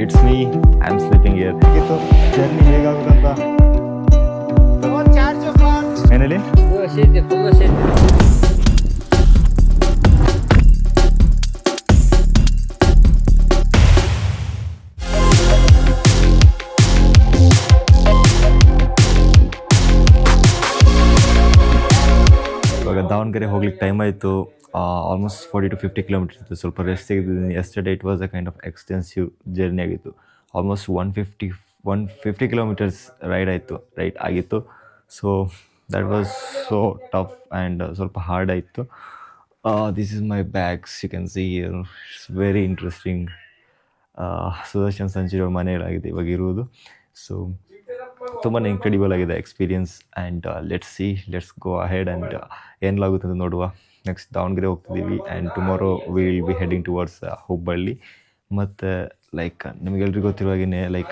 It's me. I'm sleeping here. Journey ಹೇಗಾಗುತ್ತಂತ ಏನೇಳಿ ಇವಾಗ ದಾವಣಗೆರೆ ಹೋಗ್ಲಿಕ್ಕೆ ಟೈಮ್ ಆಯಿತು. ಆಲ್ಮೋಸ್ಟ್ 40 to 50 ಕಿಲೋಮೀಟರ್ಸ್ ಇತ್ತು. ಸ್ವಲ್ಪ ರೆಸ್ಟ್ ತೆಗೆದಿದ್ದೀನಿ. Yesterday it was a kind of extensive journey ಆಗಿತ್ತು. ಆಲ್ಮೋಸ್ಟ್ 150 ಕಿಲೋಮೀಟರ್ಸ್ ರೈಡ್ ಆಗಿತ್ತು. So that was so tough and ಸ್ವಲ್ಪ ಹಾರ್ಡ್ ಆಯಿತು. This is my bags, you can see here. It's very interesting. Sudarshan ಸಂಚಿರೋ ಮನೆಯಲ್ಲಾಗಿದೆ ಇವಾಗ ಇರುವುದು. ಸೊ ತುಂಬಾ ಇನ್ಕ್ರೆಡಿಬಲ್ ಆಗಿದೆ experience. And let's go ahead and ಏನಾಗುತ್ತೆ ಅಂತ ನೋಡುವ. ನೆಕ್ಸ್ಟ್ ದಾವಣಗೆರೆ ಹೋಗ್ತಿದ್ದೀವಿ and tomorrow will be heading towards Hubballi. ಮತ್ತು ಲೈಕ್ ನಿಮಗೆಲ್ರಿಗೂ ಗೊತ್ತಿರುವಾಗೇ like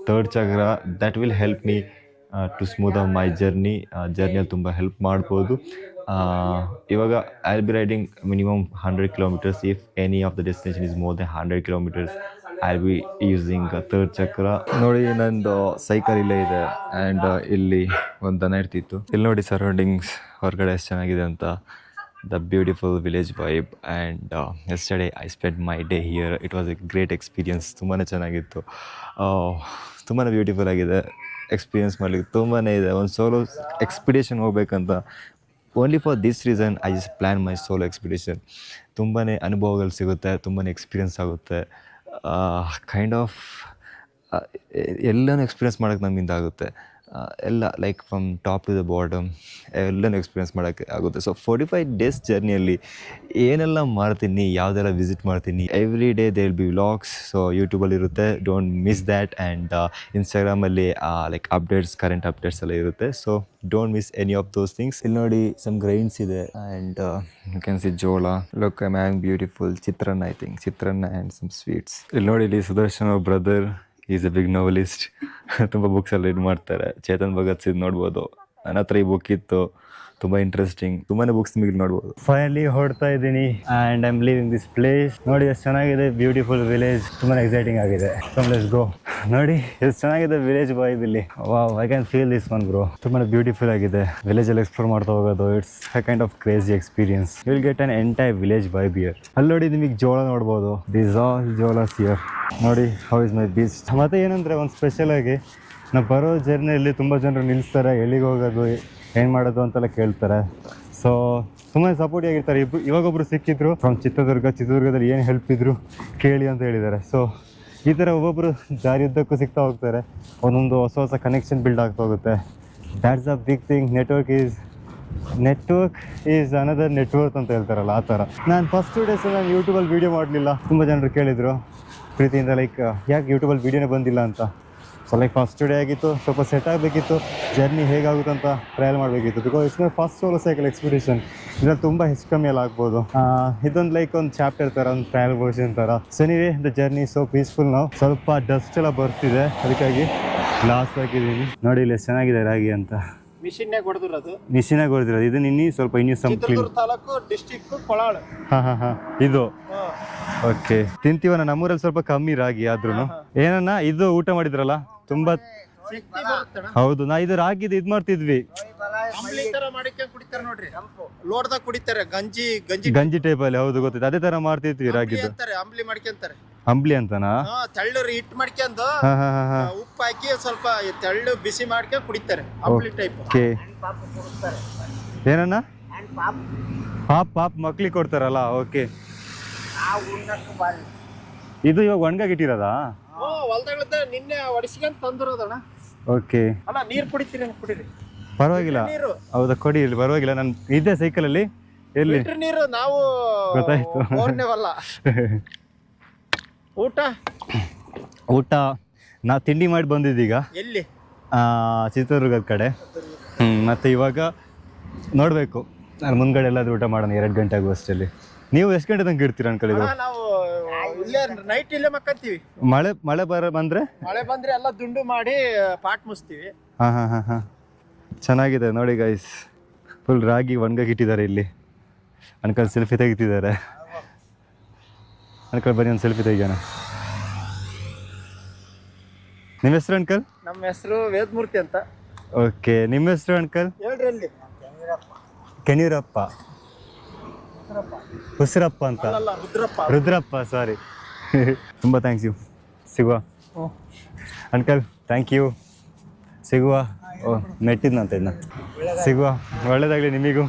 third Chakra that will help me to smooth of my ಜರ್ನಿಯಲ್ಲಿ ತುಂಬ ಹೆಲ್ಪ್ ಮಾಡ್ಬೋದು. ಇವಾಗ I will be riding minimum 100 kilometres. If any of the destination is more than 100 kilometres I will be using third Chakra. ನೋಡಿ ನಂದು cycle ಇಲ್ಲೇ ಇದೆ and ಇಲ್ಲಿ ಒಂದು ದನ ಇರ್ತಿತ್ತು. ಇಲ್ಲಿ ನೋಡಿ ಸರೌಂಡಿಂಗ್ಸ್ ಹೊರಗಡೆ ಎಷ್ಟು ಚೆನ್ನಾಗಿದೆ ಅಂತ. The beautiful village vibe. And yesterday I spend my day here. It was A great experience. ತುಂಬಾ ಚೆನ್ನಾಗಿತ್ತು. ತುಂಬಾ ಬ್ಯೂಟಿಫುಲ್ ಆಗಿದೆ. ಎಕ್ಸ್ಪೀರಿಯನ್ಸ್ ಮಾಡಲಿಕ್ಕೆ ತುಂಬಾ ಇದೆ. ಒಂದು ಸೋಲೋ ಎಕ್ಸ್ಪಿಡಿಷನ್ ಹೋಗ್ಬೇಕಂತ only for this reason I just plan my solo expedition. ತುಂಬಾ ಅನುಭವಗಳು ಸಿಗುತ್ತೆ, ತುಂಬಾ ಎಕ್ಸ್ಪೀರಿಯನ್ಸ್ ಆಗುತ್ತೆ. ಕೈಂಡ್ ಆಫ್ ಎಲ್ಲನೂ ಎಕ್ಸ್ಪೀರಿಯನ್ಸ್ ಮಾಡೋಕ್ಕೆ ನಮ್ಮಿಂದ ಆಗುತ್ತೆ. ಎಲ್ಲ like from top to the bottom ಎಲ್ಲನೂ ಎಕ್ಸ್ಪೀರಿಯನ್ಸ್ ಮಾಡೋಕ್ಕೆ ಆಗುತ್ತೆ. ಸೊ 45 ಡೇಸ್ ಜರ್ನಿಯಲ್ಲಿ ಏನೆಲ್ಲ ಮಾಡ್ತೀನಿ, ಯಾವುದೆಲ್ಲ ವಿಸಿಟ್ ಮಾಡ್ತೀನಿ, every day they will be vlogs. So ಯೂಟ್ಯೂಬಲ್ಲಿ ಇರುತ್ತೆ, ಡೋಂಟ್ ಮಿಸ್ ದ್ಯಾಟ್. ಆ್ಯಂಡ್ ಇನ್ಸ್ಟಾಗ್ರಾಮಲ್ಲಿ ಲೈಕ್ ಅಪ್ಡೇಟ್ಸ್, ಕರೆಂಟ್ ಅಪ್ಡೇಟ್ಸ್ ಎಲ್ಲ ಇರುತ್ತೆ. So don't miss any of those things. ಇಲ್ಲಿ ನೋಡಿ ಸಮ್ ಗ್ರೈನ್ಸ್ ಇದೆ and you can see jola. Look I am beautiful chitranna, I think chitranna and some sweets. ಇಲ್ಲಿ ನೋಡಿ, ಇಲ್ಲಿ Sudarshan brother is a big novelist. ತುಂಬ books ಎಲ್ಲ ರೀಡ್ ಮಾಡ್ತಾರೆ. ಚೇತನ್ ಭಗತ್ ಸಿಂಗ್ ನೋಡ್ಬೋದು. ನನ್ನ ಹತ್ರ ಈ ಬುಕ್ ಇತ್ತು, ತುಂಬ ಇಂಟ್ರೆಸ್ಟಿಂಗ್. ತುಂಬಾ ಬುಕ್ಸ್ ನಿಮಗೆ ನೋಡ್ಬೋದು. ಫೈನಲಿ ಹೊರಡ್ತಾ ಇದ್ದೀನಿ and I am leaving this place. ನೋಡಿ ಎಷ್ಟು ಚೆನ್ನಾಗಿದೆ, ಬ್ಯೂಟಿಫುಲ್ ವಿಲೇಜ್. ತುಂಬಾ ಎಕ್ಸೈಟಿಂಗ್ ಆಗಿದೆ. Let's go. ನೋಡಿ ಎಷ್ಟು ಚೆನ್ನಾಗಿದೆ ವಿಲೇಜ್ ವೈಬ್ ಇಲ್ಲಿ. Wow, I can feel this one bro. ತುಂಬಾ ಬ್ಯೂಟಿಫುಲ್ ಆಗಿದೆ. ವಿಲೇಜ್ ಅಲ್ಲಿ ಎಕ್ಸ್ಪ್ಲೋರ್ ಮಾಡ್ತಾ ಹೋಗೋದು, it's a kind of crazy experience. You will get an entire village vibe here. ಅಲ್ಲಿ ನೋಡಿ ನಿಮಗೆ ಜೋಳ ನೋಡ್ಬೋದು. ದಿಸ್ ಆಲ್ ಜೋಳಸ್ ಹಿಯರ್. ನೋಡಿ ಹೌ ಇಸ್ ಮೈ ಬೀಚ್. ಮತ್ತೆ ಏನಂದರೆ ಒಂದು ಸ್ಪೆಷಲ್ ಆಗಿ ನಾವು ಬರೋ ಜರ್ನಿಯಲ್ಲಿ ತುಂಬ ಜನರು ನಿಲ್ಲಿಸ್ತಾರೆ, ಎಲ್ಲಿಗೆ ಹೋಗೋದು, ಏನು ಮಾಡೋದು ಅಂತೆಲ್ಲ ಕೇಳ್ತಾರೆ. ಸೊ ತುಂಬ ಸಪೋರ್ಟ್ ಆಗಿರ್ತಾರೆ. ಇವಾಗೊಬ್ಬರು ಸಿಕ್ಕಿದ್ರು ಫ್ರಮ್ ಚಿತ್ರದುರ್ಗದಲ್ಲಿ ಏನು ಹೆಲ್ಪ್ ಇದ್ರು ಕೇಳಿ ಅಂತ ಹೇಳಿದ್ದಾರೆ. ಸೊ ಈ ಥರ ಒಬ್ಬೊಬ್ಬರು ದಾರಿಯುದ್ದಕ್ಕೂ ಸಿಗ್ತಾ ಹೋಗ್ತಾರೆ. ಒಂದೊಂದು ಹೊಸ ಕನೆಕ್ಷನ್ ಬಿಲ್ಡ್ ಆಗ್ತಾ ಹೋಗುತ್ತೆ. That's a big thing. Network is another network ಅಂತ ಹೇಳ್ತಾರಲ್ಲ, ಆ ಥರ. ನಾನು ಫಸ್ಟ್ 2 ಡೇಸ್ ನಾನು ಯೂಟ್ಯೂಬಲ್ಲಿ ವೀಡಿಯೋ ಮಾಡಲಿಲ್ಲ. ತುಂಬ ಜನರು ಕೇಳಿದರು ಪ್ರೀತಿಯಿಂದ, ಲೈಕ್ ಯಾಕೆ ಯೂಟ್ಯೂಬಲ್ಲಿ ವೀಡಿಯೋನೇ ಬಂದಿಲ್ಲ ಅಂತ. ಸೊ ಲೈಕ್ ಫಸ್ಟ್ ಡೇ ಆಗಿತ್ತು, ಸ್ವಲ್ಪ ಸೆಟ್ ಆಗಬೇಕಿತ್ತು. ಜರ್ನಿ ಹೇಗಾಗುತ್ತೆ ಅಂತ ಟ್ರಯಲ್ ಮಾಡಬೇಕಿತ್ತು. Because it's my first solo cycle expedition. ಇದರಲ್ಲಿ ತುಂಬ ಹೆಚ್ಚು ಕಮ್ಮಿ ಎಲ್ಲ ಆಗ್ಬೋದು. ಇದೊಂದು ಲೈಕ್ ಒಂದು ಚಾಪ್ಟರ್ ಥರ, ಒಂದು ಟ್ರಯಲ್ ವರ್ಷನ್ ಥರ. So anyway the journey so peaceful. ನಾವು ಸ್ವಲ್ಪ ಡಸ್ಟ್ ಎಲ್ಲ ಬರ್ತಿದೆ, ಅದಕ್ಕಾಗಿ ಗ್ಲಾಸ್ ಹಾಕಿದ್ದೀನಿ. ನೋಡಿ ಇಲ್ಲಿ ಎಷ್ಟು ಚೆನ್ನಾಗಿದೆ ರಾಗಿ ಅಂತ. ಮಿಷಿನಾಗ ಹೊಡೆದಿರೋದು. ಇದು ಇನ್ನೂ ಸ್ವಲ್ಪ ಸಮ್ ಕ್ಲೀನ್. ಹಾಂ ಇದು ಓಕೆ. ತಿಂತೀವಣ್ಣ, ನಮ್ಮೂರಲ್ಲಿ ಸ್ವಲ್ಪ ಕಮ್ಮಿ ರಾಗಿ ಆದ್ರೂ. ಏನನ್ನ ಇದು ಊಟ ಮಾಡಿದ್ರಲ್ಲ ತುಂಬಾ. ಹೌದು, ನಾ ಇದು ರಾಗಿದು ಇದು ಮಾಡ್ತಿದ್ವಿ. ಗಂಜಿ ಟೈಪ್ ಅಲ್ಲಿ. ಹೌದು, ಗೊತ್ತಿದೆ. ಅದೇ ತರ ಮಾಡ್ತಿದ್ವಿ ರಾಗಿದು. ಅಂಬ್ಲಿ ಅಂತನಾ? ತೆಳ್ಳರು ಹಿಟ್ಟು ಮಾಡ್ಕೊಂಡು ಉಪ್ಪು ಹಾಕಿ ಸ್ವಲ್ಪ ತೆಳ್ಳು ಬಿಸಿ ಮಾಡ್ಕೊಂಡು ಕುಡಿತಾರೆ. ಅಂಬ್ಲಿ ಟೈಪ್. ಓಕೆ. ಏನನ್ನ ಪಾಪ್ ಮಕ್ಳಿಗೆ ಕೊಡ್ತಾರಲ್ಲ. ಓಕೆ. ಇದು ಇವಾಗ ಒಣಗಾಗಿಟ್ಟಿರೋದಾ? ಹೊಲ್ದಾಗ್ಲದ ನಿನ್ನೆ ಒಡಿಸ್ಕೊಂಡ್ ತಂದಿರೋದಣ್ಣ. ಓಕೆ. ಅಣ್ಣ ನೀರು ಕುಡಿತೀರಿ? ಕುಡೀರಿ, ಪರವಾಗಿಲ್ಲ. ಹೌದಾ, ಕೊಡಿ. ಇಲ್ಲಿ ಪರವಾಗಿಲ್ಲ. ನಾನು ಇದ್ದೆ ಸೈಕಲಲ್ಲಿ. ಎಲ್ಲಿ ನೀರು ನಾವು ಗೊತ್ತಾಯ್ತು. ಊಟ ನಾ ತಿಂಡಿ ಮಾಡಿ ಬಂದಿದ್ದೀಗ. ಎಲ್ಲಿ? ಚಿತ್ರದುರ್ಗದ ಕಡೆ. ಮತ್ತು ಇವಾಗ ನೋಡಬೇಕು, ನಾನು ಮುಂದ್ಗಡೆ ಎಲ್ಲಾದ್ರೂ ಊಟ ಮಾಡೋಣ 2 ಗಂಟೆ ಆಗುವಷ್ಟರಲ್ಲಿ. ನೀವು ಎಷ್ಟು ಗಂಟೆ ತನಕ ಇರ್ತೀರ ಅನ್ಕೊಳ್ಳಿ? ನಾವು ಇಲ್ಲೇ ನೈಟ್ ಇಲ್ಲೇ ಮಕ್ಕಂತೀವಿ. ಮಳೆ ಬಂದ್ರೆ ಎಲ್ಲ ದುಂಡು ಮಾಡಿ ಪಾಟ್ ಮುಸ್ತೀವಿ. ಹಾಂ. ಚೆನ್ನಾಗಿದೆ ನೋಡಿ ಗೈಸ್. ಫುಲ್ ರಾಗಿ ಒಣಗಾಗಿಟ್ಟಿದ್ದಾರೆ ಇಲ್ಲಿ. ಅನ್ಕೊಂಡು ಸೆಲ್ಫಿ ತೆಗಿತಿದ್ದಾರೆ. ಅನ್ಕೊಂಡು ಬನ್ನಿ ಒಂದು ಸೆಲ್ಫಿ ತೆಗಿಯೋಣ. ನಿಮ್ಮ ಹೆಸರು ಅಂಕಲ್? ನಮ್ಮ ಹೆಸರು ವೇದಮೂರ್ತಿ ಅಂತ. ಓಕೆ, ನಿಮ್ಮ ಹೆಸರು ಅಂಕಲ್? ಹೇಳ್ರಿ ಅಲ್ಲಿ. ಕೆನೀರಪ್ಪ, ಉಸಿರಪ್ಪ ಅಂತ. ಅಲ್ಲ, ರುದ್ರಪ್ಪ. ರುದ್ರಪ್ಪ, ಸಾರಿ. ತುಂಬ ಥ್ಯಾಂಕ್ಸ್ ಯು. ಸಿಗುವ ಅಂಕಲ್, ಥ್ಯಾಂಕ್ ಯು. ಸಿಗುವ. ಓ, ಮೆಟ್ಟಿದ್ನಂತ ಇದನ್ನ. ಸಿಗುವ, ಒಳ್ಳೇದಾಗಲಿ ನಿಮಗೂ.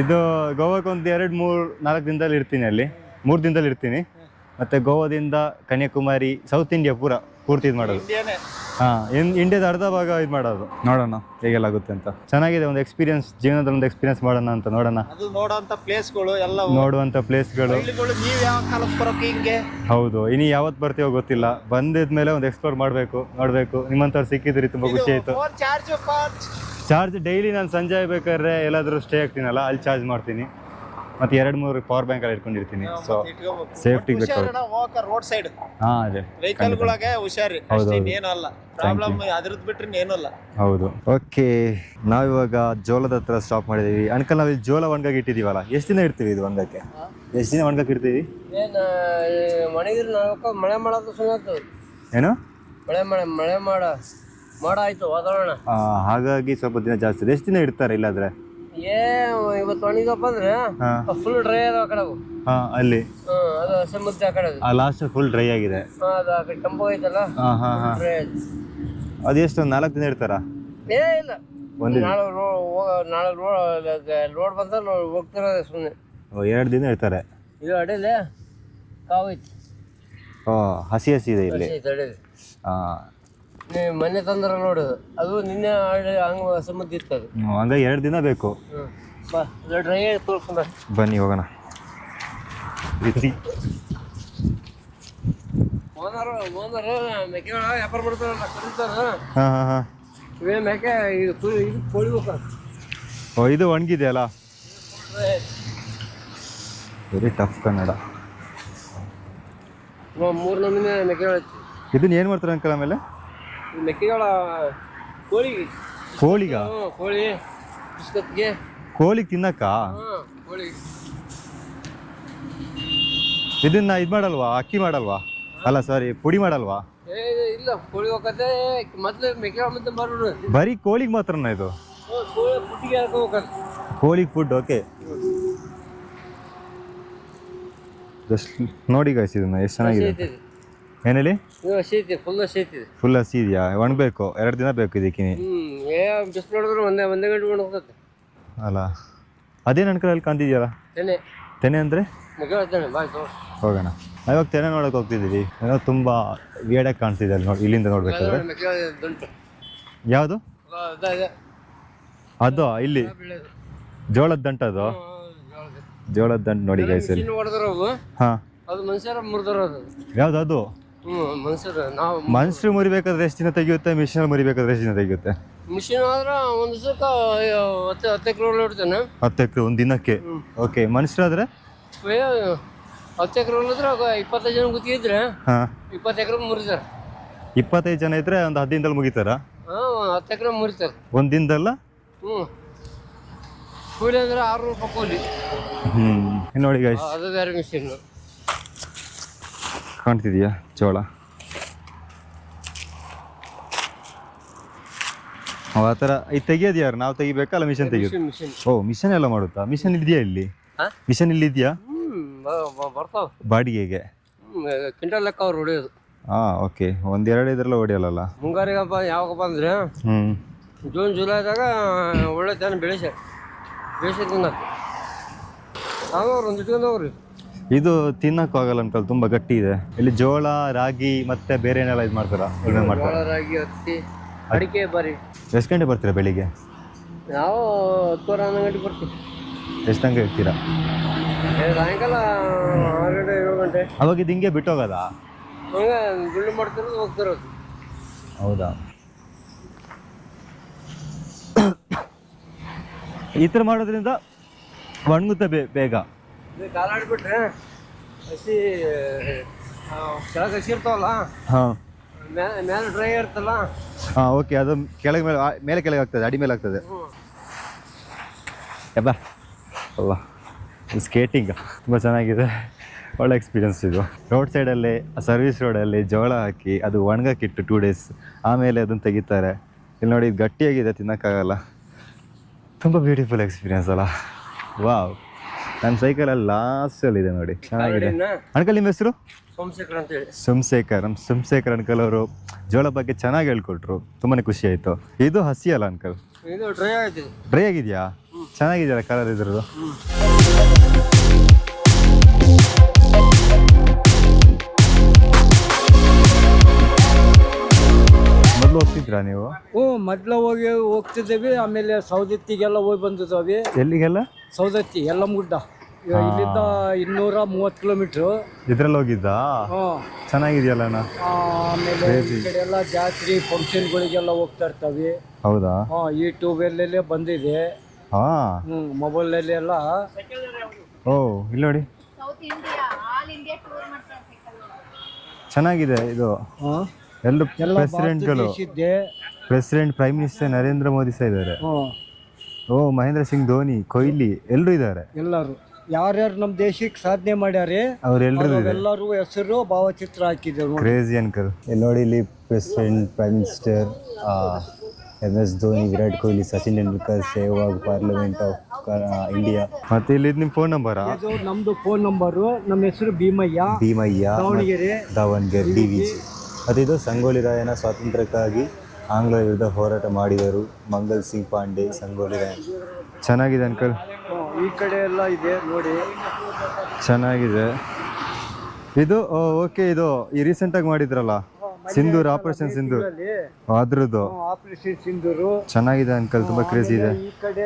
ಇದು ಗೋವಾಕ್ಕೆ ಒಂದು 2-3-4 ದಿನದಲ್ಲಿ ಇರ್ತೀನಿ, ಅಲ್ಲಿ 3 ದಿನದಲ್ಲಿ ಇರ್ತೀನಿ. ಮತ್ತು ಗೋವಾದಿಂದ ಕನ್ಯಾಕುಮಾರಿ, ಸೌತ್ ಇಂಡಿಯಾ ಪೂರ್ತಿ ಇದು ಮಾಡೋದು. ಇಂಡಿಯಾದ ಅರ್ಧ ಭಾಗ ಇದು ಮಾಡೋದು. ನೋಡೋಣ ಹೇಗೆಲ್ಲ ಆಗುತ್ತೆ ಅಂತ. ಚೆನ್ನಾಗಿದೆ, ಒಂದು ಎಕ್ಸ್ಪೀರಿಯನ್ಸ್, ಜೀವನದಲ್ಲಿ ಒಂದು ಎಕ್ಸ್ಪೀರಿಯನ್ಸ್ ಮಾಡೋಣ ಅಂತ. ನೋಡೋಣ. ಅದು ನೋಡುವಂತ ಪ್ಲೇಸ್ಗಳು ಎಲ್ಲ. ನೋಡುವಂಥ ಪ್ಲೇಸ್ಗಳು. ನೀವು ಯಾವ ಕಾಲಕ್ಕೆ ಬರೋಕೆ ಹಿಂಗೆ? ಹೌದು, ಇನ್ನು ಯಾವತ್ತು ಬರ್ತೀವೋ ಗೊತ್ತಿಲ್ಲ. ಬಂದಿದ್ಮೇಲೆ ಒಂದು ಎಕ್ಸ್ಪ್ಲೋರ್ ಮಾಡಬೇಕು, ನೋಡಬೇಕು. ನಿಮ್ಮಂಥವ್ರು ಸಿಕ್ಕಿದ್ರಿ, ತುಂಬ ಖುಷಿ ಆಯಿತು. ಚಾರ್ಜ್ ಡೈಲಿ ನಾನು ಸಂಜೆ ಬೇಕಾದ್ರೆ ಎಲ್ಲಾದರೂ ಸ್ಟೇ ಆಗ್ತೀನಲ್ಲ, ಅಲ್ಲಿ ಚಾರ್ಜ್ ಮಾಡ್ತೀನಿ. ಮತ್ತು 2-3 ಪವರ್ ಬ್ಯಾಂಕ್ ಅಲ್ಲಿ ಇಟ್ಕೊಂಡಿರ್ತೀನಿ. ಸೊ ಸೇಫ್ಟಿ ಬೇಕು. ರೋಡ್ ಸೈಡ್ ಅದೇ ವೆಹಿಕಲ್ಗಳಿಗೆ ಹುಷಾರಿ, ಏನು ಅಲ್ಲ ಪ್ರಾಬ್ಲಮ್. ಅದ್ರದ್ದು ಬಿಟ್ರೆ ಏನೂ ಅಲ್ಲ. ಹೌದು. ಓಕೆ, ನಾವಿವಾಗ ಜೋಳದ ಹತ್ರ ಸ್ಟಾಪ್ ಮಾಡಿದೀವಿ. ಅಂಕಲ್, ನಾವು ಇಲ್ಲಿ ಜೋಳ ಒಣಗಾಗಿ ಇಟ್ಟಿದ್ದೀವಲ್ಲ, ಎಷ್ಟು ದಿನ ಇಡ್ತೀವಿ ಇದು ಒಣಗಕ್ಕೆ? ಎಷ್ಟು ದಿನ ಒಣಗಕ್ಕೆ ಇಡ್ತೀವಿ? ಮಳೆ ಮಾಡೋದು ಸುಮ್ಮನೆ. ಏನು ಮಳೆ ಮಾಡ ಆಯ್ತು ವಾತಾವರಣ. ಹಾಗಾಗಿ ಸ್ವಲ್ಪ ದಿನ ಜಾಸ್ತಿ. ಎಷ್ಟು ದಿನ ಇಡ್ತಾರೆ ಇಲ್ಲಾದ್ರೆ? ಇವತ್ತು ಒಣಗಿದಪ್ಪ ಅಂದ್ರೆ ಫುಲ್ ಡ್ರೈ ಅದಾವ ಆ ಕಡೆ. ಅಲ್ಲಿ ಅದು ಸಮುದ್ರ ಆ ಕಡೆ. ಲಾಸ್ಟ್ ಫುಲ್ ಡ್ರೈ ಆಗಿದೆ. ಅದು ಆ ಕಡೆ ಕೆಂಪು ಐತಲ್ಲ, ಡ್ರೈ ಆಯ್ತು. ಅದೆಷ್ಟು 4 ದಿನ ಇಡ್ತಾರ? ಇಲ್ಲ, ನಾಳೆ ರೋಡ್ ಬಂದ ಹೋಗ್ತಾರ ಸುಮ್ಮನೆ. 2 ದಿನ ಇರ್ತಾರೆ. ಇದು ಅಡಿಲೆ ಕಾವು ಐತಿ. ಹಸಿ ಇದೆ ಇಲ್ಲಿ. ಮೊನ್ನೆ ತಂದ್ರ ನೋಡು, ಅದು ನಿನ್ನೆ ಹಂಗ ಸಮುದ್ರ ಇತ್ತು. ಅದು ಹಂಗ 2 ದಿನ ಬೇಕು. ಡ್ರೈ ತೋರ್ಸ್ಕೊಂಡ ಬನ್ನಿ ಹೋಗೋಣ. ಮೆಕ್ಕೆಜೋಳ ವ್ಯಾಪಾರ ಮಾಡ್ತಾರಲ್ಲ, ಕರೀತಾರ. ಮೇಕೆ ಇದು ಕೋಳಿ ಹೋಗ್ತಾರ. ಇದು ಒಣಗಿದೆ ಅಲ್ಲ, ವೆರಿ ಟಫ್ ಕನ್ನಡ. 3 ನಮೂನೆ ಮೆಕ್ಕೆಜೋಳ ಐತಿ. ಇದನ್ನ ಏನು ಮಾಡ್ತಾರೆ ಅಂಕಲ್? ಆಮೇಲೆ ಮೆಕ್ಕೆಜೋಳ ಕೋಳಿಗೆ ಕೋಳಿ ಬಿಸ್ಕತ್ಗೆ ಕೋಳಿಗೆ ತಿನ್ನಕ್ಕ. ಕೋಳಿ ಇದನ್ನ ಇದು ಮಾಡಲ್ವಾ? ಅಕ್ಕಿ ಮಾಡಲ್ವಾ? ಅಲ್ಲ ಸಾರಿ, ಪುಡಿ ಮಾಡಲ್ವಾ? ಇಲ್ಲ, ಕೋಳಿ ಹೋಗತ್ತೆ ಮೊದ್ಲು ಮೆಕ್ಕೆಜೋಳ ಮತ್ತೆ ಬರೋದು. ಬರೀ ಕೋಳಿಗೆ ಮಾತ್ರನಾ ಇದು? ಪುಟ್ಟಿಗೆ ಹೋಗತ್ತೆ. ಕೋಳಿಗೆ ಫುಡ್. ಓಕೆ, ಜಸ್ಟ್ ನೋಡಿ ಗಾಯ್ಸ್, ಇದನ್ನ ಎಷ್ಟು ಚೆನ್ನಾಗಿದೆ. ಏನೇಳಿ? ಫುಲ್ ಹಸಿ ಇದೆಯಾ? ಒಣಬೇಕು, 2 ದಿನ ಬೇಕು ಇದಕ್ಕೆ. ಬಿಸಿಲು ನೋಡಿದ್ರೆ ಒಂದೇ ಗಂಟೆ ಒಣಗ್ತದೆ ಅಲ್ಲ. ಅದೇನು ಅನ್ಕಲ್ ಅಲ್ಲಿ ಕಾಣ್ತಿದ್ಯಲ್ಲ? ತೆನೆ ಅಂದರೆ ಹೋಗೋಣ. ಇವಾಗ ತೆನೆ ನೋಡೋಕೆ ಹೋಗ್ತಿದ್ದೀವಿ. ಏನೋ ತುಂಬ ವಿಯರ್ಡಾಗಿ ಕಾಣ್ತಿದೆ ಅಲ್ಲಿ. ನೋಡಿ, ಇಲ್ಲಿಂದ ನೋಡ್ಬೇಕಾದ್ರೆ. ಯಾವುದು ಅದು? ಇಲ್ಲಿ ಜೋಳದ ದಂಟು. ಅದು ಜೋಳದ ದಂಟು ನೋಡಿ ಗೈಸ್. ಹಾಂ, ಅದು ಮನುಷ್ಯರ ಮುರಿದಿರೋದು. ಯಾವ್ದು ಅದು? ಮನುಷ್ಯರು ಮುರಿಬೇಕಾದ್ರೆ ಎಷ್ಟು ದಿನ ತೆಗಿಯುತ್ತೆ? ಮಿಷಿನ್ ಮುರಿಬೇಕಾದ್ರೆ ಎಷ್ಟು ದಿನ ತೆಗಿಯುತ್ತೆ? ಮಿಷಿನ್ ಆದ್ರೆ ಒಂದು ದಿವಸಕ್ಕೆ 10 ಎಕರೆ ಇಡ್ತೇನೆ. 10 ಎಕರೆ ಒಂದು ದಿನಕ್ಕೆ? ಓಕೆ. ಮನುಷ್ಯರಾದ್ರೆ 10 ಎಕರೆ ಇದ್ರೆ 25 ಜನ ಗುತ್ತಿದ್ರೆ 20 ಎಕರೆ ಮುರಿತಾರೆ. 25 ಜನ ಇದ್ರೆ ಒಂದು 10 ದಿನದಲ್ಲಿ ಮುಗಿತಾರ? 10 ಎಕರೆ ಮುರಿತಾರೆ ಒಂದು ದಿನದಲ್ಲ? ಕೂಲಿ ಅಂದ್ರೆ 600 ರೂಪಾಯಿ ಕೂಲಿ. ನೋಡಿ ಗೈಸ್, ಅದು ಬೇರೆ ಮಿಷಿನ್. ಕಾಣ್ತಿದ್ಯಾ ಜೋಳ? ಆ ಥರ ಇದು ತೆಗಿಯೋದು ಯಾರು? ನಾವು ತೆಗಿಬೇಕಲ್ಲ ಮಿಷನ್ ತೆಗಿಯೋದು? ಓ, ಮಿಷನ್ ಎಲ್ಲ ಮಾಡುತ್ತಾ? ಮಿಷನ್ ಇದೆಯಾ ಇಲ್ಲಿ? ಮಿಷನ್ ಇಲ್ಲಿ ಇದೆಯಾ? ಬರ್ತಾವ ಬಾಡಿಗೆಗೆ ಕ್ವಿಂಟಲ್ ಲೆಕ್ಕ ಅವ್ರು ಹೊಡೆಯೋದು. ಓಕೆ. 1-2 ಇದ್ರಲ್ಲ ಹೊಡೆಯಲ್ಲ. ಮುಂಗಾರಿಗಪ್ಪ ಯಾವಾಗಪ್ಪ ಅಂದ್ರೆ ಜೂನ್ ಜುಲೈದಾಗ ಒಳ್ಳೆ ತಾನೆ ಬೆಳೆಸ ತಿನ್ನಕ್ಕೆ ಅವ್ರು ಒಂದು ಇಟ್ಕೊಂಡು ಹೋಗ್ರಿ. ಇದು ತಿನ್ನಕ್ಕಾಗಲ್ಲ ಅಂಕಲ್, ತುಂಬ ಗಟ್ಟಿ ಇದೆ. ಇಲ್ಲಿ ಜೋಳ, ರಾಗಿ ಮತ್ತೆ ಬೇರೆ ಏನೆಲ್ಲ ಇದು ಮಾಡ್ತಾರ? ರಾಗಿ, ಹತ್ತಿ, ಅಡಿಕೆ ಬರೀ. ಎಷ್ಟು ಗಂಟೆ ಬರ್ತೀರಾ ಬೆಳಿಗ್ಗೆ? ನಾವು 10-11 ಗಂಟೆ ಬರ್ತೀವಿ. ಎಷ್ಟು ಗಂಟೆ ಇರ್ತೀರಾ? ಸಾಯಂಕಾಲ 6 ಗಂಟೆ 7 ಗಂಟೆ. ಅವಾಗ ಇದು ಹಿಂಗೆ ಬಿಟ್ಟು ಹೋಗೋದಾ? ಹಂಗೆ ದುಡ್ಡು ಮಾಡ್ತಿರೋದು ಹೋಗ್ತಿರೋದು. ಹೌದಾ? ಈ ಥರ ಮಾಡೋದ್ರಿಂದ ಒಣಗುತ್ತೆ ಬೇಗ. ಕಾಲಾಡ್ಬಿಟ್ರೆ ಹಸಿ ಕೆಳಗೆ ಹಸಿ ಇರ್ತಾವಲ್ಲ, ಮೇಲೆ ಡ್ರೈ ಇರ್ತಲ್ಲ. ಓಕೆ. ಅದು ಕೆಳಗೆ ಮೇಲೆ ಕೆಳಗೆ ಆಗ್ತದೆ, ಅಡಿ ಮೇಲೆ ಆಗ್ತದೆ. ಅಲ್ಲ, ಸ್ಕೇಟಿಂಗ್ ತುಂಬ ಚೆನ್ನಾಗಿದೆ. ಒಳ್ಳೆ ಎಕ್ಸ್ಪೀರಿಯನ್ಸ್ ಇದು. ರೋಡ್ ಸೈಡಲ್ಲಿ ಸರ್ವಿಸ್ ರೋಡಲ್ಲಿ ಜೋಳ ಹಾಕಿ ಅದು ಒಣಗಕ್ಕಿಟ್ಟು 2 days ಆಮೇಲೆ ಅದನ್ನು ತೆಗಿತಾರೆ. ಇಲ್ಲಿ ನೋಡಿ ಇದು ಗಟ್ಟಿಯಾಗಿದೆ, ತಿನ್ನೋಕ್ಕಾಗಲ್ಲ. ತುಂಬ ಬ್ಯೂಟಿಫುಲ್ ಎಕ್ಸ್ಪೀರಿಯನ್ಸ್ ಅಲ್ಲ. ವಾವ್, ನನ್ನ ಸೈಕಲಲ್ಲಿ ಲಾಸ್ಟಲ್ಲಿದೆ ನೋಡಿ, ಚೆನ್ನಾಗಿದೆ. ಅಂಕಲ್ ನಿಮ್ಮ ಹೆಸರು? ಸೋಮಶೇಖರ್ ಅಂತ ಹೇಳಿ. ಸೋಮಶೇಖರ್. ನಮ್ಮ ಸೋಮಶೇಖರ್ ಅಂಕಲ್ ಅವರು ಜೋಳ ಬಗ್ಗೆ ಚೆನ್ನಾಗಿ ಹೇಳ್ಕೊಟ್ರು, ತುಂಬಾ ಖುಷಿ ಆಯಿತು. ಇದು ಹಸಿ ಅಲ್ಲ ಅಂಕಲ್? ಇದು ಡ್ರೈ ಆಯ್ತು. ಡ್ರೈ ಆಗಿದೆಯಾ? ಚೆನ್ನಾಗಿದೆಯಲ್ಲ ಕಲರ್ ಇದ್ರದ್ದು. ಮೊದಲು ಹೋಗ್ತಿದ್ರಾ ನೀವು? ಮೊದ್ಲು ಹೋಗ್ತಿದ್ದೇವೆ. ಆಮೇಲೆ ಸೌದತ್ತಿಗೆಲ್ಲ ಹೋಗಿ ಬಂದಿದ್ದಾವೆ. ಎಲ್ಲಿಗೆಲ್ಲ? ಸೌದತ್ತಿ ಎಲ್ಲ ಮುಡ್ಡ ಇಲ್ಲಿಂದ 230 ಕಿಲೋಮೀಟ್ರು. ಇದ್ರಲ್ಲಿ ಹೋಗಿದ್ದಾ? ಚೆನ್ನಾಗಿದೆಯಲ್ಲ ಅಣ್ಣ. ಆಮೇಲೆ ಈ ಕಡೆ ಎಲ್ಲ ಜಾತ್ರೆ ಫಂಕ್ಷನ್ಗಳಿಗೆಲ್ಲ ಹೋಗ್ತಾ ಇರ್ತಾವೆ. ಹೌದಾ? ಈ ಟ್ಯೂಬಲ್ಲೇ ಬಂದಿದೆ. ಮೊಬೈಲಲ್ಲಿ ಎಲ್ಲ. ಓ ಇಲ್ಲಿ ನೋಡಿ, ಚೆನ್ನಾಗಿದೆ ಇದು. ಎಲ್ಲ president prime minister Narendra Modi ಸಹ ಇದ್ದಾರೆ. ಓ ಮಹೇಂದ್ರ ಸಿಂಗ್ ಧೋನಿ, ಕೊಹ್ಲಿ ಎಲ್ಲರೂ ಇದ್ದಾರೆ. ಎಲ್ಲರೂ ಯಾರ್ಯಾರು ನಮ್ಮ ದೇಶಕ್ಕೆ ಸಾಧನೆ ಮಾಡ್ಯಾರೆ ಎಲ್ಲರೂ ಹೆಸರು ಭಾವಚಿತ್ರ ಹಾಕಿದ್ದೇವೆ. Crazy uncle. ಇಲ್ಲಿ ನೋಡಿ, ಇಲ್ಲಿ president, prime minister, MS Dhoni, Virat Kohli, Sachin Tendulkar, Sehwag, parliament of India. ಮತ್ತೆ ಇಲ್ಲಿ ನಿಮ್ಮ ಫೋನ್ ನಂಬರಾ? ನಮ್ದು ಫೋನ್ ನಂಬರು. ನಮ್ಮ ಹೆಸರು ಭೀಮಯ್ಯ, ದಾವಣಗೆರೆ DVG. ಮತ್ತು ಇದು ಸಂಗೊಳ್ಳಿ ರಾಯಣ್ಣ ಸ್ವಾತಂತ್ರ್ಯಕ್ಕಾಗಿ ಆಂಗ್ಲರ ವಿರುದ್ಧ ಹೋರಾಟ ಮಾಡಿದರು, ಮಂಗಲ್ ಸಿಂಗ್ ಪಾಂಡೆ, ಸಂಗೊಳ್ಳಿ ರಾಯಣ್ಣ. ಚೆನ್ನಾಗಿದೆ ಅಂಕಲ್. ಈ ಕಡೆ ಎಲ್ಲ ಇದೆ ನೋಡಿ, ಚೆನ್ನಾಗಿದೆ ಇದು. ಓಕೆ, ಇದು ಈ ರೀಸೆಂಟಾಗಿ ಮಾಡಿದ್ರಲ್ಲ ಸಿಂಧೂರ್, ಆಪರೇಷನ್ ಸಿಂಧೂರ್, ಅದ್ರದ್ದು. ಆಪರೇಷನ್ ಸಿಂಧೂರು ಚೆನ್ನಾಗಿದೆ ಅಂಕಲ್, ತುಂಬಾ ಕ್ರೇಜಿ ಇದೆ. ಈ ಕಡೆ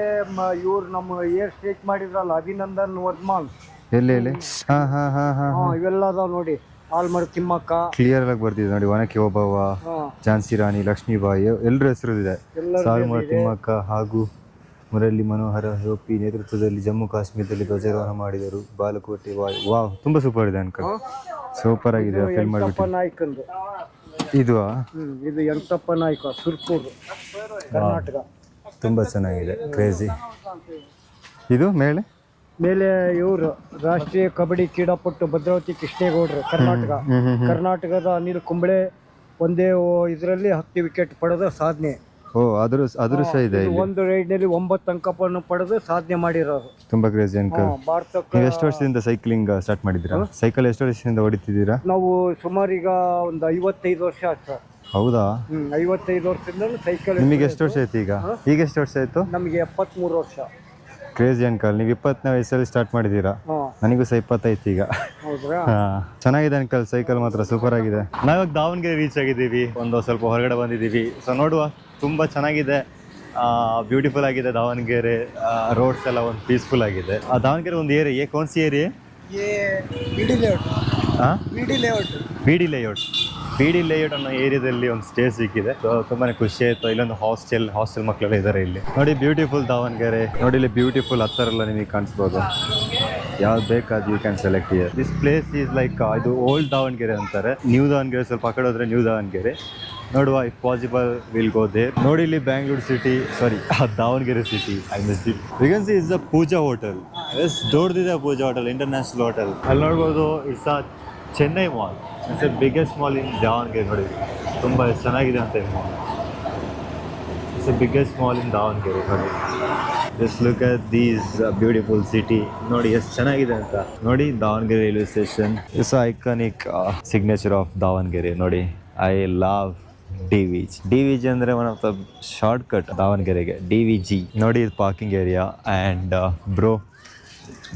ಇವ್ರು ನಮ್ಮ ಏರ್ ಸ್ಟ್ರೈಕ್ ಮಾಡಿದ್ರಲ್ಲ, ಅಭಿನಂದನ್ ವರ್ಧಮಾನ್. ಎಲ್ಲಿ? ಇವೆಲ್ಲ ಅದಾವ ನೋಡಿ. ಆಲ್ಮರ್ ತಿಮ್ಮಕ್ಕ ಕ್ಲಿಯರ್ ಆಗಿ ಬರ್ತಿದೆ ನೋಡಿ. ಒನಕೆ ಓಬವ್ವ, ಝಾನ್ಸಿ ರಾಣಿ ಲಕ್ಷ್ಮೀಬಾಯಿ ಎಲ್ಲರ ಹೆಸರು ಇದೆ. ಆಲ್ಮರ್ ತಿಮ್ಮಕ್ಕ ಹಾಗೂ ಮುರಳಿ ಮನೋಹರ ಯೋಪಿ ನೇತೃತ್ವದಲ್ಲಿ ಜಮ್ಮು ಕಾಶ್ಮೀರದಲ್ಲಿ ಧ್ವಜಾರೋಹಣ ಮಾಡಿದರು. ಬಾಲಕೋಟೆ ವಾವ್, ತುಂಬಾ ಸೂಪರ್ ಇದೆ ಅಂಕಲ್, ಸೂಪರ್ ಆಗಿದೆ. ಫಿಲ್ಮ್ ಮಾಡಿಬಿಟ್ಟು. ನಾಯ್ಕಂದು ಇದು ಇದು ಎಂತಪ್ಪ ನಾಯ್ಕ, ಸುರ್ಪೂರ್, ಕರ್ನಾಟಕ. ತುಂಬಾ ಚೆನ್ನಾಗಿದೆ, ಕ್ರೇಜಿ. ಇದು ಮೇಲೆ ಇವರು ರಾಷ್ಟ್ರೀಯ ಕಬಡ್ಡಿ ಕ್ರೀಡಾಪಟು ಭದ್ರಾವತಿ ಕೃಷ್ಣೇಗೌಡರು, ಕರ್ನಾಟಕದ ಅನಿಲ್ ಕುಂಬ್ಳೆ ಒಂದೇ ಇದರಲ್ಲಿ 10 ವಿಕೆಟ್ ಪಡೆದ ಸಾಧನೆ. ಅದ್ರ ಸಹ ಇದೆ. ಒಂದು ರೈಡ್ನಲ್ಲಿ 9 ಅಂಕವನ್ನು ಪಡೆದು ಸಾಧನೆ ಮಾಡಿರೋರು. ತುಂಬಾ ಕ್ರೇಜಿ ಅಂಕಲ್. ಭಾರತಕ್ಕೆ ನೀವು ಎಷ್ಟು ವರ್ಷದಿಂದ ಸೈಕ್ಲಿಂಗ್ ಸ್ಟಾರ್ಟ್ ಮಾಡಿದ್ದೀರಾ? ಸೈಕಲ್ ಎಷ್ಟು ವರ್ಷದಿಂದ ಹೊಡಿತಿದ್ದೀರಾ? ನಾವು ಸುಮಾರು ಈಗ ಒಂದು 55 ವರ್ಷ ಆಯ್ತು. ಹೌದಾ? 55 ವರ್ಷದಿಂದ ಸೈಕಲ್. ನಿಮಗೆ ಎಷ್ಟು ವರ್ಷ ಆಯ್ತು ಈಗ ಎಷ್ಟು ವರ್ಷ ಆಯ್ತು? ನಮಗೆ 73 ವರ್ಷ. ಕ್ರೇಜಿ ಅಂಕಲ್, ನೀವು 20ನೇ ವಯಸ್ಸಲ್ಲಿ ಸ್ಟಾರ್ಟ್ ಮಾಡಿದ್ದೀರಾ. ನನಗೂ ಸಹ 25 ಈಗ. ಚೆನ್ನಾಗಿದೆ ಅಂಕಲ್, ಸೈಕಲ್ ಮಾತ್ರ ಸೂಪರ್ ಆಗಿದೆ. ನಾವಾಗ ದಾವಣಗೆರೆ ರೀಚ್ ಆಗಿದ್ದೀವಿ, ಒಂದು ಸ್ವಲ್ಪ ಹೊರಗಡೆ ಬಂದಿದ್ದೀವಿ. ಸೊ ನೋಡುವ, ತುಂಬ ಚೆನ್ನಾಗಿದೆ, ಬ್ಯೂಟಿಫುಲ್ ಆಗಿದೆ ದಾವಣಗೆರೆ. ರೋಡ್ಸ್ ಎಲ್ಲ ಒಂದು ಪೀಸ್ಫುಲ್ ಆಗಿದೆ. ದಾವಣಗೆರೆ ಒಂದು ಏರಿಯಾ, ಕೌನ್ಸಿ ಏರಿಯಾ? BD ಲೇಔಟ್ ಅನ್ನೋ ಏರಿಯಾದಲ್ಲಿ ಒಂದು ಸ್ಟೇ ಸಿಕ್ಕಿದೆ. ಸೊ ತುಂಬಾ ಖುಷಿ ಆಯಿತು. ಇಲ್ಲೊಂದು ಹಾಸ್ಟೆಲ್ ಮಕ್ಕಳೆಲ್ಲ ಇದ್ದಾರೆ ಇಲ್ಲಿ ನೋಡಿ. ಬ್ಯೂಟಿಫುಲ್ ದಾವಣಗೆರೆ ನೋಡಿ, ಇಲ್ಲಿ ಬ್ಯೂಟಿಫುಲ್ ಹತ್ತರೆಲ್ಲ ನಿಮಗೆ ಕಾಣಿಸ್ಬೋದು. ಯಾವ್ದು ಬೇಕಾದ you can select year. This place is like, ಇದು ಓಲ್ಡ್ ದಾವಣಗೆರೆ ಅಂತಾರೆ. ನ್ಯೂ ದಾವಣಗೆರೆ ಸ್ವಲ್ಪ ಆ ಕಡೆ ಹೋದ್ರೆ ನ್ಯೂ ದಾವಣಗೆರೆ. ನೋಡುವ, if possible will go there. ನೋಡಿ, ಇಲ್ಲಿ Bangalore city, sorry Davanagere city, I miss it. ವಿಗನ್ಸ್ is the Pooja hotel. Yes, ದೊಡ್ಡದಿದೆ ಪೂಜಾ ಹೋಟೆಲ್, ಇಂಟರ್ನ್ಯಾಷನಲ್ ಹೋಟೆಲ್. ಅಲ್ಲಿ ನೋಡ್ಬೋದು, it's a Chennai mall. It's the biggest mall in Davanagere. ನೋಡಿ, ತುಂಬ ಚೆನ್ನಾಗಿದೆ ಅಂತ ಈ mall. It's the biggest mall in Davanagere. ನೋಡಿ, just look at these beautiful city. ನೋಡಿ ಎಷ್ಟು ಚೆನ್ನಾಗಿದೆ ಅಂತ. ನೋಡಿ, Davanagere railway station it's iconic signature of Davanagere. ನೋಡಿ, ಐ ಲವ್ DVG ಅಂದರೆ one of the short cut ದಾವಣಗೆರೆಗೆ, DVG. ನೋಡಿ, ಇದು ಪಾರ್ಕಿಂಗ್ ಏರಿಯಾ. ಆ್ಯಂಡ್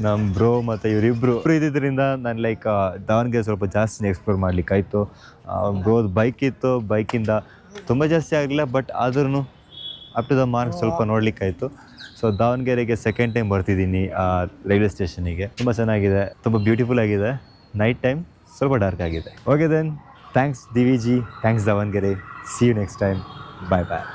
ನಮ್ಮ ಬ್ರೋ ಮತ್ತು ಇವರಿಬ್ಬರು ಇದ್ದಿದ್ದರಿಂದ ನಾನು ಲೈಕ್ ದಾವಣಗೆರೆ ಸ್ವಲ್ಪ ಜಾಸ್ತಿ ಎಕ್ಸ್ಪ್ಲೋರ್ ಮಾಡಲಿಕ್ಕಾಯಿತು. ಬ್ರೋದು ಬೈಕ್ ಇತ್ತು, ಬೈಕಿಂದ ತುಂಬ ಜಾಸ್ತಿ ಆಗಲಿಲ್ಲ, ಬಟ್ ಆದ್ರೂ ಅಪ್ ಟು ದ ಮಾರ್ಕ್ ಸ್ವಲ್ಪ ನೋಡಲಿಕ್ಕಾಯಿತು. ಸೊ ದಾವಣಗೆರೆಗೆ ಸೆಕೆಂಡ್ ಟೈಮ್ ಬರ್ತಿದ್ದೀನಿ ರೈಲ್ವೆ ಸ್ಟೇಷನಿಗೆ. ತುಂಬ ಚೆನ್ನಾಗಿದೆ, ತುಂಬ ಬ್ಯೂಟಿಫುಲ್ ಆಗಿದೆ. ನೈಟ್ ಟೈಮ್ ಸ್ವಲ್ಪ ಡಾರ್ಕ್ ಆಗಿದೆ. Okay then, thanks DVG, thanks Davanagere. See you next time. Bye bye.